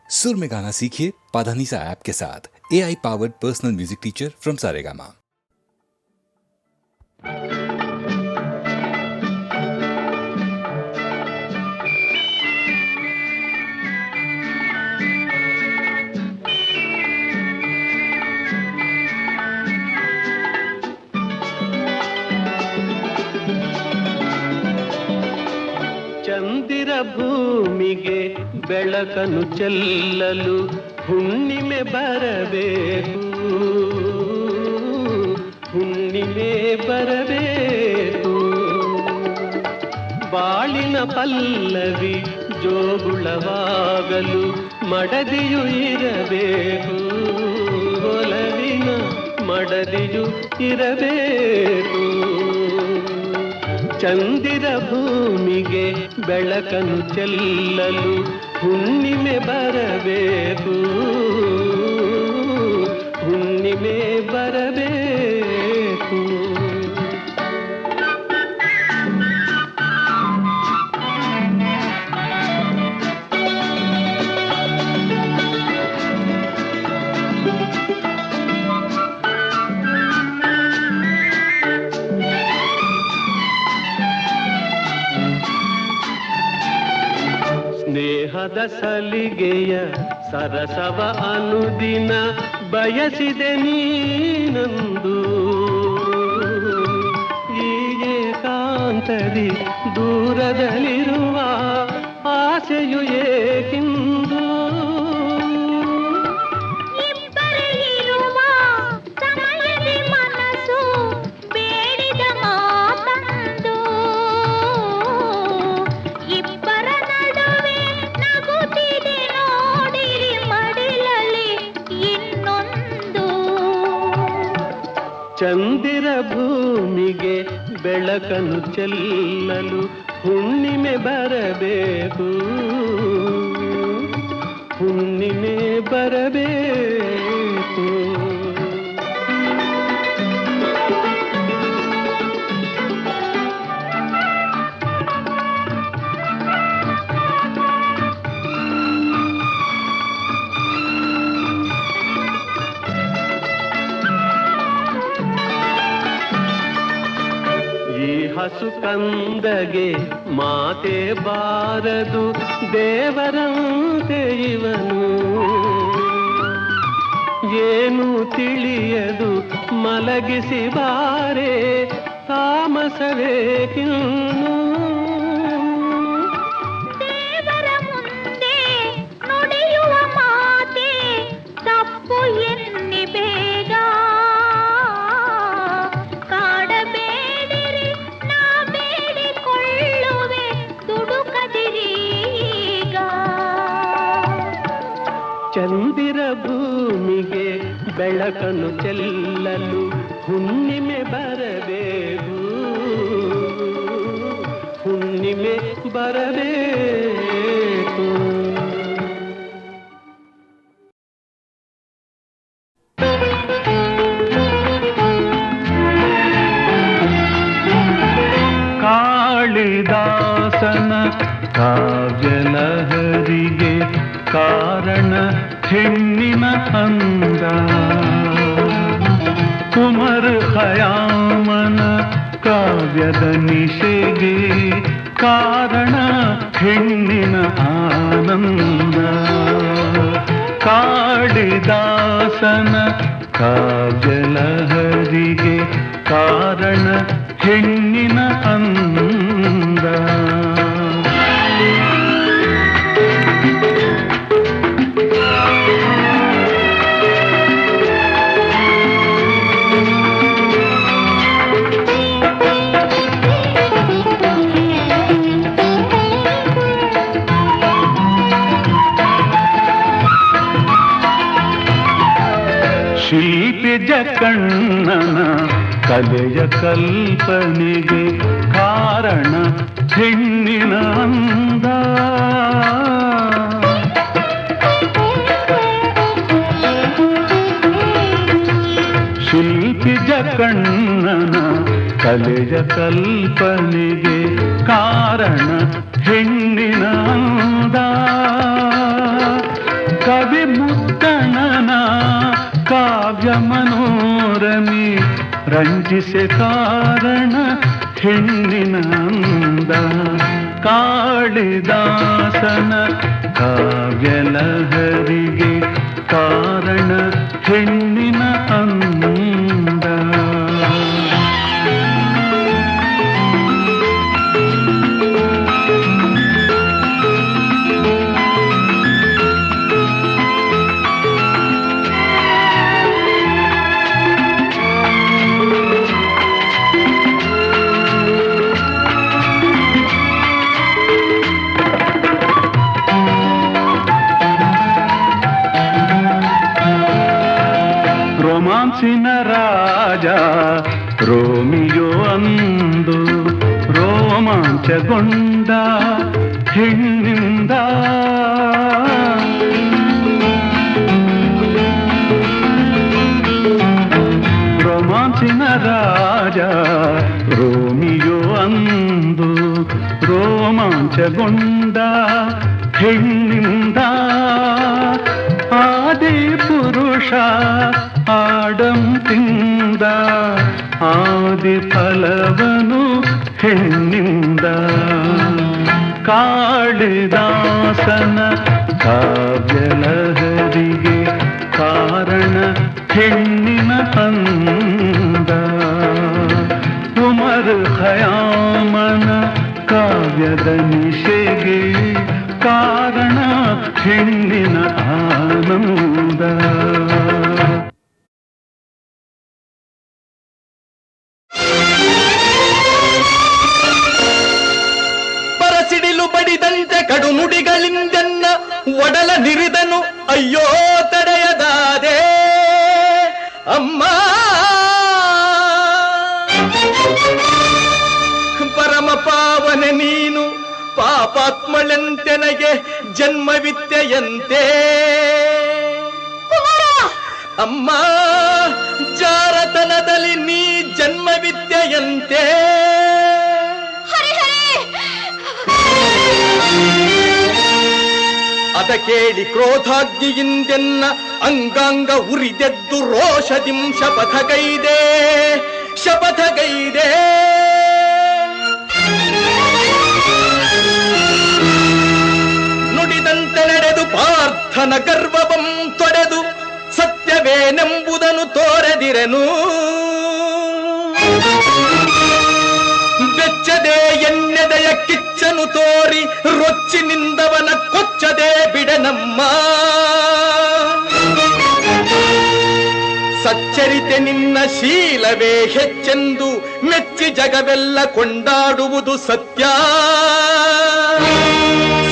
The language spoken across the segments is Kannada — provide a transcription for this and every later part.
सुर में गाना सीखिए पाधानीसा ऐप के साथ। AI powered personal music teacher from Saregama. ಚಂದಿರ ಭೂಮಿಗೆ ಬೆಳಕನ್ನು ಚೆಲ್ಲಲು ಹುಣ್ಣಿಮೆ ಬರಬೇಕು, ಹುಣ್ಣಿಮೆ ಬರಬೇಕು. ಬಾಳಿನ ಪಲ್ಲವಿ ಜೋಗುಳವಾಗಲು ಮಡದಿಯು ಇರಬೇಕು, ಒಲವಿನ ಮಡದಿಯು ಇರಬೇಕು. ಚಂದಿರ ಭೂಮಿಗೆ ಬೆಳಕನ್ನು ಚೆಲ್ಲಲು ಹುಣ್ಣಿಮೆ ಬರಬೇಕು, ಹುಣ್ಣಿಮೆ ಬರಬೇಕು. ಸ್ನೇಹದ ಸಲಿಗೆಯ ಸರಸವ ಅನುದಿನ ಬಯಸಿದೆ ನೀನಂದು, ಈ ಏಕಾಂತದಿ ದೂರದಲ್ಲಿರುವ ಆಸೆಯು ಏಕಿಂದು. ಚಂದಿರ ಭೂಮಿಗೆ ಬೆಳಕನ್ನು ಚೆಲ್ಲಲು ಹುಣ್ಣಿಮೆ ಬರಬೇಕು, ಹುಣ್ಣಿಮೆ ಬರಬೇಕು. ಹಸು ಕಂದಗೆ ಮಾತೆ ಬಾರದು ದೇವರಂತೆ ಇವನು, ಏನು ತಿಳಿಯದು ಮಲಗಿಸಿ ಬಾರೆ ತಾಮಸವೇಕಿನ್ನು. ದೇವರ ಮುಂದೆ ನುಡಿಯುವ ಮಾತೆ ತಪ್ಪು ಎನ್ನಿ ಬೇಗ, ಚಂದಿರ ಭೂಮಿಗೆ ಬೆಳಕನ್ನು ಚೆಲ್ಲಲು ಹುಣ್ಣಿಮೆ ಬರಬೇಕು, ಹುಣ್ಣಿಮೆ ಬರಬೇಕು. ಕಾಳಿದಾಸನ ಕಾವ್ಯಲಹರಿಗೆ ಕಾರಣ ಹೆಣ್ಣಿನ ಅಂದ, ಕುಮರ್ ಖಯಾಮನ ಕಾವ್ಯದ ನಿಶೆಗೆ ಕಾರಣ ಹೆಣ್ಣಿನ ಆನಂದ. ಕಾಳಿದಾಸನ ಕಾವ್ಯಲಹರಿಗೆ ಕಾರಣ ಹೆಣ್ಣಿನ ಅಂದ. ಶಿಲ್ಪಿ ಜಕಣ್ಣನ ಕಲೆಯ ಕಲ್ಪನೆಗೆ ಕಾರಣ ಹೆಣ್ಣಿನ ಅಂದ. ಶಿಲ್ಪಿ ಜಕಣ್ಣನ ಕಲೆಯ ಕಲ್ಪನೆಗೆ ಕಾರಣ ಹೆಣ್ಣಿನ ಅಂದ. ಕವಿ ಮುದ್ದಣನ ಕಾವ್ಯ ಮನೋರಮಿ ರಂಜಿಸೆ ಕಾರಣ ಹೆಣ್ಣಿನ ಅಂದ. ಕಾಳಿದಾಸನ ಕಾವ್ಯಲಹರಿಗೆ ಕಾರಣ ಹೆಣ್ಣಿನ ಅಂದ. ರೋಮಾನ್ಸಿನ ರಾಜ ರೋಮಿಯೋ ಅಂದು ರೋಮಾಂಚಗೊಂಡ ಹೆಣ್ಣಿಂದ. ರೋಮಾನ್ಸಿನ ರಾಜ ರೋಮಿಯೋ ಅಂದು ರೋಮಾಂಚಗೊಂಡ ಹೆಣ್ಣಿಂದ. ಆದಿ ಪುರುಷ ಆಡಂತಿಂದ ಆದಿ ಫಲವನು ಹೆಣ್ಣಿಂದ. ಕಾಳಿದಾಸನ ಕಾವ್ಯಲಹರಿಗೆ ಕಾರಣ ಹೆಣ್ಣಿನ ಅಂದ. ಉಮರ್ ಖಯಾಮನ ಕಾವ್ಯದ ನಿಶೆಗೆ ಕಾರಣ ಹೆಣ್ಣಿನ ಆನಂದ. ಪರಸಿಡಿಲು ಬಡಿದಂತೆ ಕಡು ನುಡಿಗಳಿಂದೆನ್ನ ಒಡಲ ನಿರಿದನು ಅಯ್ಯೋ ತಡೆಯದಾದೆ ಅಮ್ಮ. ಪರಮ ಪಾವನೆ ನೀನು ಪಾಪಾತ್ಮಳೆಂತೆನಗೆ ಜನ್ಮವಿದ್ಯೆಯಂತೆ ಅಮ್ಮ. ಜಾರತನದಲ್ಲಿ ನೀ ಜನ್ಮವಿದ್ಯೆಯಂತೆ. ಅದ ಕೇಳಿ ಕ್ರೋಧಾಗ್ನಿಯಿಂದೆನ್ನ ಅಂಗಾಂಗ ಉರಿದೆದ್ದು ರೋಷದಿಂ ಶಪಥಗೈದೆ ಶಪಥಗೈದೆ. ನುಡಿದಂತೆ ನಡೆದು ಪಾರ್ಥನ ಗರ್ವವಂ ತೊಡೆದು ಸತ್ಯವೇನೆಂಬುದನ್ನು ತೋರೆದಿರೆನು. ಬೆಚ್ಚದೆ ಎನ್ನೆದೆಯ ಕಿಚ್ಚನು ತೋರಿ ರೊಚ್ಚಿನಿಂದವನ ಕೊಚ್ಚದೆ ಬಿಡನಮ್ಮ. ಸಚ್ಚರಿತೆ ನಿನ್ನ ಶೀಲವೇ ಹೆಚ್ಚೆಂದು ಮೆಚ್ಚಿ ಜಗವೆಲ್ಲ ಕೊಂಡಾಡುವುದು ಸತ್ಯ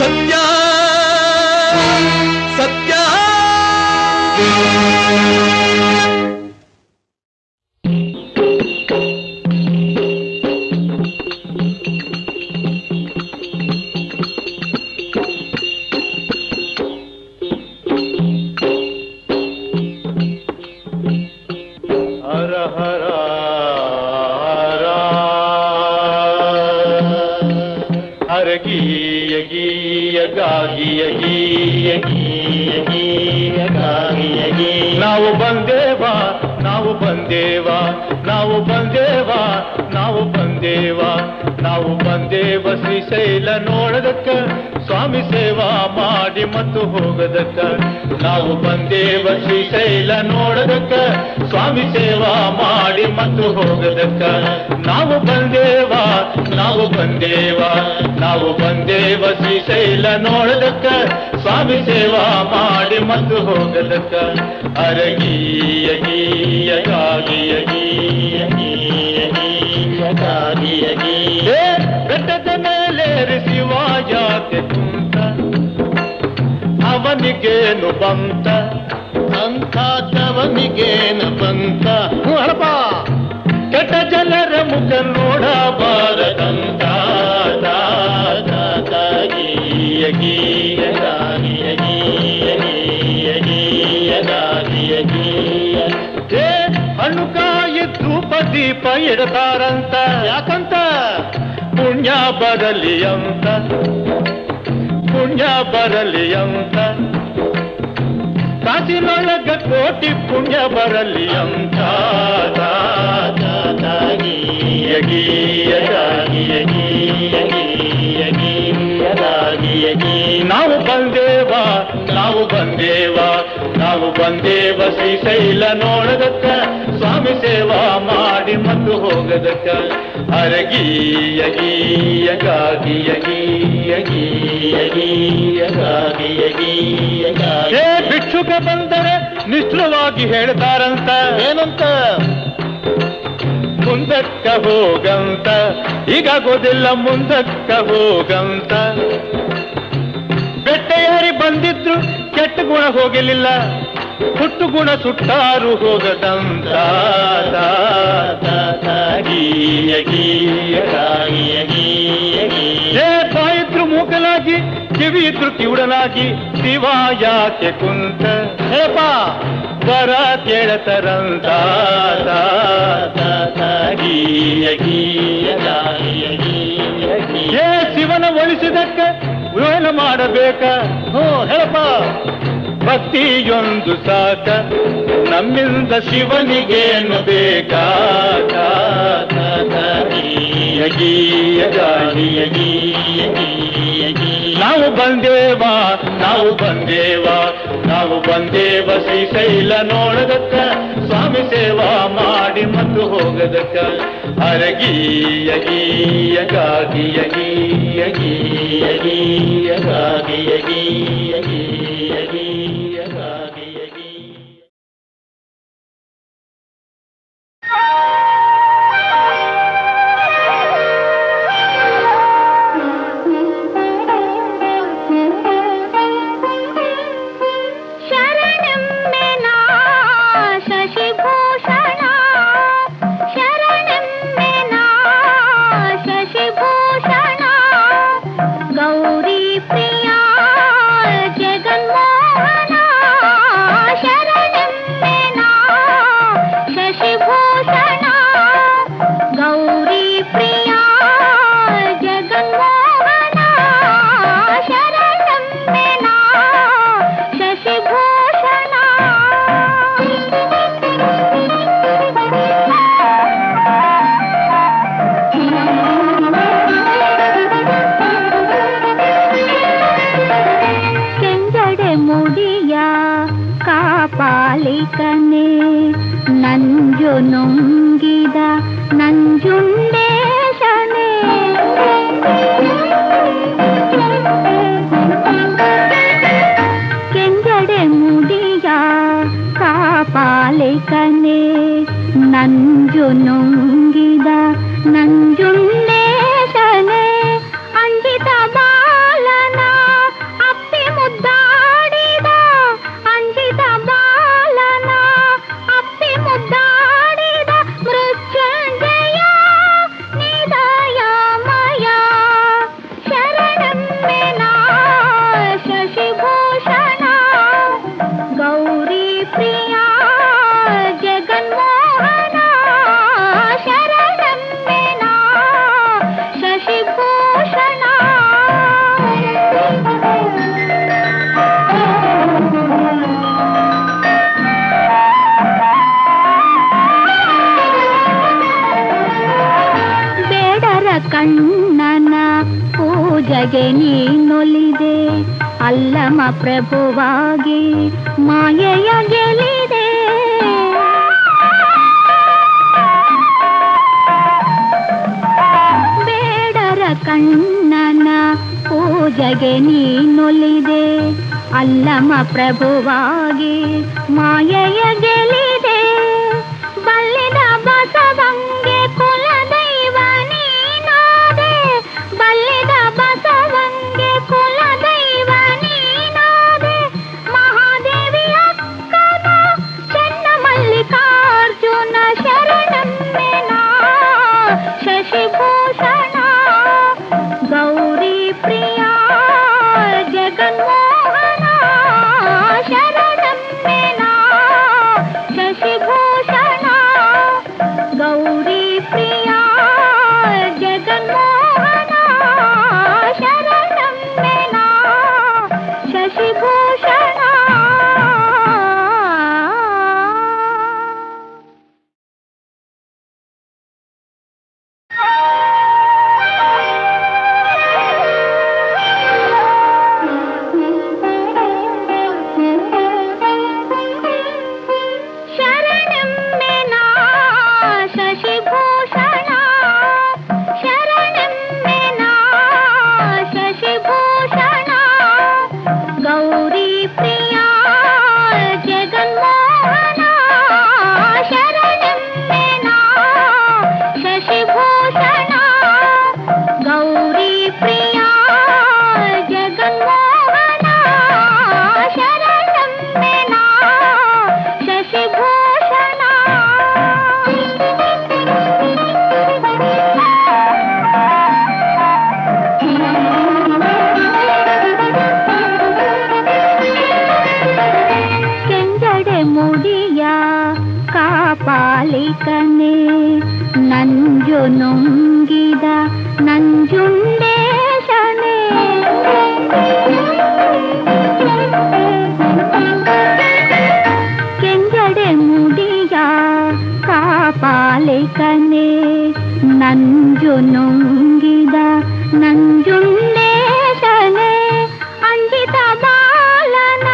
ಸತ್ಯ ಸತ್ಯ. ನಾವು ಬಂದೇವಾ ನಾವು ಬಂದೇವಾ ನಾವು ಬಂದೇವಾ ನಾವು ಬಂದೇವಾ ನಾವು ಬಂದೇವ ಶ್ರೀಶೈಲ ನೋಡದಕ್ಕ ಸ್ವಾಮಿ ಸೇವಾ ಮಾಡಿ ಮತ್ತು ಹೋಗದಕ್ಕ. ನಾವು ಬಂದೇವ ಶ್ರೀಶೈಲ ನೋಡದಕ್ಕ ಸ್ವಾಮಿ ಸೇವಾ ಮಾಡಿ ಮತ್ತು ಹೋಗದಕ್ಕ. ನಾವು ಬಂದೇವಾ ನಾವು ಬಂದೇವಾ ನಾವು ಬಂದೇವ ಶ್ರೀಶೈಲ ನೋಡದಕ್ಕ ಸ್ವಾಮಿ ಸೇವಾ ಮಾಡಿ ಮತ್ತು ಹೋಗದಕ್ಕ. ಅರಗೀಯ ಗೀಯ ಗಾಗಿಯ ಗೀಯ ಗೀಯ ಗೀಯ ಗಾಗಿಯ ಗೀಯ. ಬೆಟ್ಟದ ಮೇಲೆ ಶಿವ ಯಾಕೆ ಕುಂತ ಅವನಿಗೇನು ಬಂತ ಅಂಥವನಿಗೇನು ಬಂತ. ಹರಪ ಕೆಟ್ಟ ಜನರ ಮುಖ ನೋಡಬಾರದಂತ. ಗೀಯ ಗೀಯ ಗಾಗಿಯ ಗೀಯ ಗೀಯ ಗೀಯ ಗಾಗಿಯ ಗೀಯ. ಹಣ್ಣುಕಾಯಿ ಧೂಪ ದೀಪ ಇಡತಾರಂತ ಯಾಕಂತ ಪುಣ್ಯ ಬರಲಿ ಅಂತ ಪುಣ್ಯ ಬರಲಿ ಅಂತ. ಕೋಟಿ ಪುಣ್ಯ ಬರಲಿ ಅಂತ ನಾವು ಬಂದೇವ ನಾವು ಬಂದೇವ ನಾವು ಬಂದೇವ ಶ್ರೀಶೈಲ ನೋಡದಕ್ಕ ಸ್ವಾಮಿ ಸೇವಾ ಮಾಡಿ ಮತ್ತು ಹೋಗದಕ್ಕ ಹೇ ಭಿಕ್ಷುಕ ಬಂದರೆ ನಿಷ್ಠುರವಾಗಿ ಹೇಳ್ತಾರಂತ ಏನಂತ ಮುಂದಕ್ಕ ಹೋಗಂತ ಈಗಾಗೋದಿಲ್ಲ ಮುಂದಕ್ಕ ಹೋಗಂತ ಬೆಟ್ಟೇರಿ ಬಂದಿದ್ರು ಕೆಟ್ಟ ಗುಣ ಹೋಗಲಿಲ್ಲ ಹುಟ್ಟು ಗುಣ ಸುಟ್ಟಾರು ಹೋಗದಂತ ಬಾಯಿದ್ರು ಮೂಕಲಾಗಿ ಕಿವಿ ಇದ್ರು ಕಿವುಡನಾಗಿ ಶಿವ ಯಾಕೆ ಕುಂತ ಹೇಪಾ ವರ ಕೇಳತರಂತ ಹೇ ಶಿವನ ಒಲಿಸಿದಕ್ಕ ಏನು ಮಾಡಬೇಕ ಹೇಳಪ್ಪ ಭಕ್ತಿಯೊಂದು ಸಾಕ ನಮ್ಮಿಂದ ಶಿವನಿಗೇನು ಬೇಕಾ ನಾವು ಬಂದೇವ ನಾವು ಬಂದೇವ ನಾವು ಬಂದೇವ ಶ್ರೀಶೈಲ ನೋಡದಕ್ಕ ಸ್ವಾಮಿ ಸೇವಾ ಮಾಡಿ ಮತ್ತು ಹೋಗದಕ್ಕ ಪಾಲಿಕನೆ ನಂಜು ನುಂಗಿದ ನಂಜುಂಡೇಶನೆ ಕೆಂಜಡೆ ಮುಡಿಯ ಕಾಪಾಲಿಕನೆ ನಂಜು ನುಂಗಿದ ನಂಜುಂಡೇಶನೆ ಅಂಜಿತ ಬಾಲನ ಅಪ್ಪಿ ಮುದ್ದಾಡಿದ ಅಂಜಿತ ಬಾಲನ ಅಪ್ಪಿ ಮುದ್ದಾಡಿದ ಮೃತ್ಯುಂಜಯ ನಿದಯಮಯ ಶರಣಮ್ಮೆನ ಶಶಿಭೂಷಣ ಗೌರಿ ಪ್ರಿಯ ಜಗನ್ಮೋಹನ ಶರಣಮ್ಮೆನ ಶಶಿಭೂಷಣ ಬೇಡರ ಕಣ್ಣನ ಪೂಜೆಗೆ ನೀನೊಲಿದೆ ಅಲ್ಲಮ ಪ್ರಭುವಾಗಿ ಮಾಯೆಯ ಗೆಲಿದೆ ಬೇಡರ ಕಣ್ಣನ ಪೂಜೆಗೆ ನೀನೊಲಿದೆ ಅಲ್ಲಮ ಪ್ರಭುವಾಗಿ ಮಾಯೆಯ ಗೆಲಿದೆ ಬಲ್ಲಿದ ಬಸವಂಗೆ ಕುಲದೈವ ನೀನಾದೆ ಬಲ್ಲಿದ ಬಸವಂಗೆ ಕುಲದೈವ ನೀನಾದೆ ಮಹಾದೇವಿ ಅಕ್ಕನ ಚೆನ್ನ ಮಲ್ಲಿಕಾರ್ಜುನ ಶರಣಮ್ಮೆನ ಶಶಿಭೂಷಣ ಗೌರಿ ಪ್ರಿಯ ಜಗನ್ಮೋಹನ ಶರಣಮ್ಮೆನ ಶಶಿಭೂಷಣ ಗೌರಿ ಕಾಪಾಲಿಕನೇ ನಂಜು ನುಂಗಿದ ನಂಜುಂಡೇಶನೇ ಕೆಂಜಡೆ ಮುಡಿಯ ಕಾಪಾಲಿಕನೇ ನಂಜು ನುಂಗಿದ ನಂಜುಂಡೇಶನೇ ಅಂಜಿತ ಬಾಲನ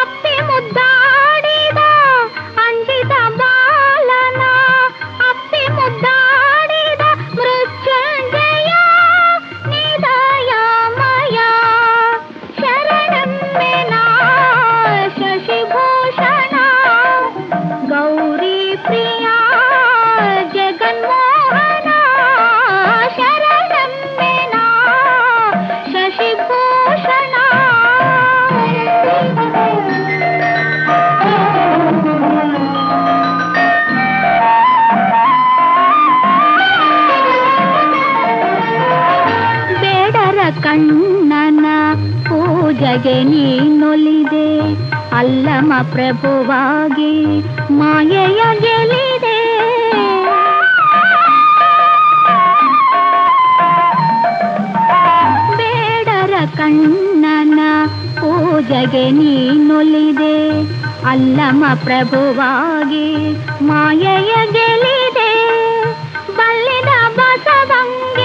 ಅಪ್ಪಿ ಮುದ್ದಾಡಿದ ಅಂಜಿತ ಬಾಲನ ಅಪ್ಪಿ ಮುದ್ದಾಡಿದ ಮೃತ್ಯುಂಜಯ ನಿದಯಮಯ ಶರಣಮ್ಮೆನ ಶಶಿಭೂಷಣ ಗೌರಿ ಪ್ರಿಯ ಜಗನ್ಮೋಹನ ಶರಣಮ್ಮೆನ ಶಶಿಭೂಷಣ ಬೇಡರ ಕಣ್ಣನ ಪೂಜೆಗೆ ನೀನೊಲಿದೆ ಅಲ್ಲಮ ಪ್ರಭುವಾಗಿ ಮಾಯೆಯ ಗೆಲಿದೆ ಬೇಡರ ಕಣ್ಣನ ಪೂಜೆಗೆ ನೀನೊಲಿದೆ ಅಲ್ಲಮ ಪ್ರಭುವಾಗಿ ಮಾಯೆಯ ಗೆಲಿದೆ ಬಲ್ಲಿದ ಬಸವಂಗ